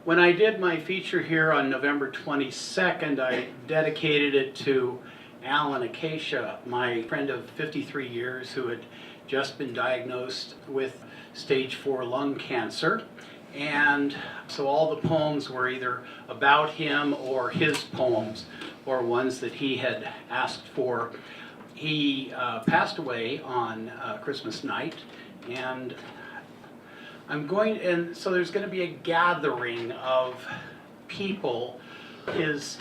When I did my feature here on November 22nd, I dedicated it to Alan Acacia, my friend of 53 years who had just been diagnosed with stage 4 lung cancer. And so all the poems were either about him or his poems or ones that he had asked for. He passed away on Christmas night, and so there's going to be a gathering of people, his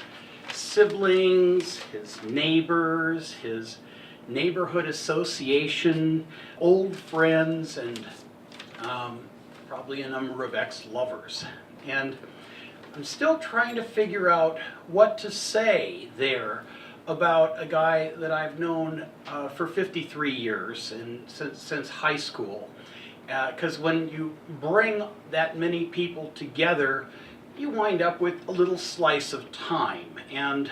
siblings, his neighbors, his neighborhood association, old friends, and probably a number of ex-lovers. And I'm still trying to figure out what to say there about a guy that I've known for 53 years and since high school. Because when you bring that many people together, you wind up with a little slice of time. And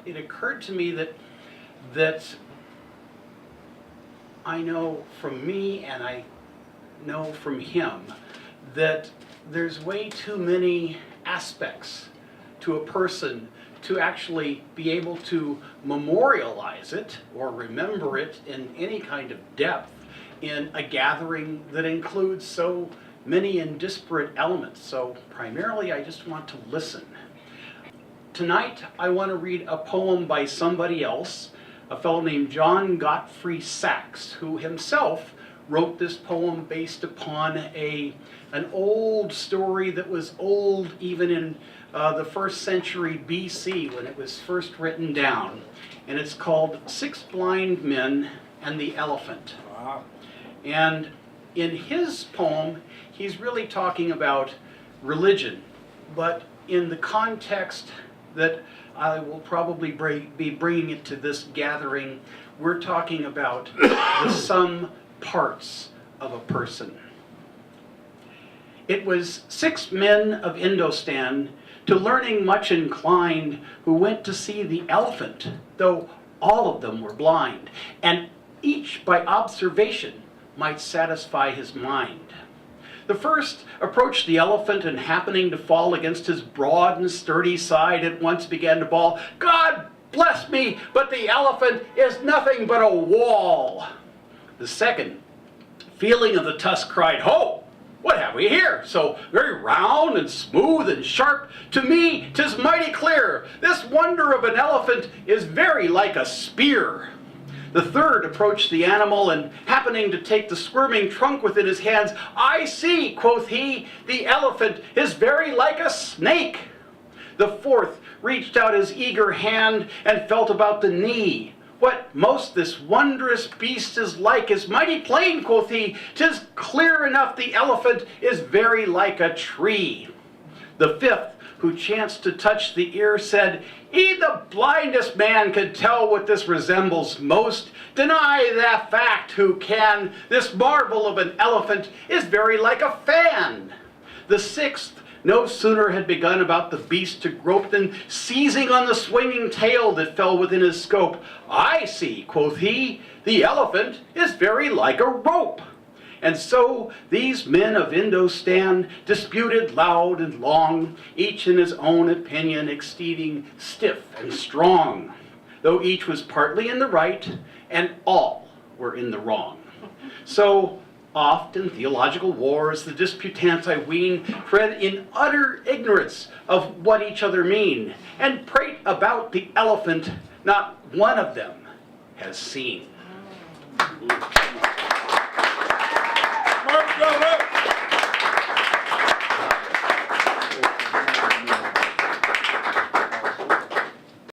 it occurred to me that I know from me and I know from him that there's way too many aspects to a person to actually be able to memorialize it or remember it in any kind of depth in a gathering that includes so many and disparate elements. So primarily I just want to listen. Tonight I want to read a poem by somebody else, a fellow named John Godfrey Saxe, who himself wrote this poem based upon an old story that was old even in the 1st century B.C. when it was first written down. And it's called 6 Blind Men and the Elephant. Wow. And in his poem, he's really talking about religion, but in the context that I will probably be bringing it to this gathering, we're talking about the sum parts of a person. It was 6 men of Indostan, to learning much inclined, who went to see the elephant, though all of them were blind, and each by observation might satisfy his mind. The first approached the elephant, and happening to fall against his broad and sturdy side, at once began to bawl, "God bless me, but the elephant is nothing but a wall." The second, feeling of the tusk, cried, "Ho! What have we here? So very round and smooth and sharp. To me 'tis mighty clear. This wonder of an elephant is very like a spear." The third approached the animal, and happening to take the squirming trunk within his hands, "I see," quoth he, "the elephant is very like a snake." The fourth reached out his eager hand and felt about the knee. "What most this wondrous beast is like is mighty plain," quoth he. "'Tis clear enough the elephant is very like a tree." The fifth, who chanced to touch the ear, said, "E the blindest man could tell what this resembles most. Deny that fact who can. This marvel of an elephant is very like a fan." The sixth no sooner had begun about the beast to grope than, seizing on the swinging tail that fell within his scope, "I see," quoth he, "the elephant is very like a rope." And so these men of Indostan disputed loud and long, each in his own opinion exceeding stiff and strong, though each was partly in the right and all were in the wrong. So oft in theological wars the disputants, I ween, tread in utter ignorance of what each other mean, and prate about the elephant not one of them has seen.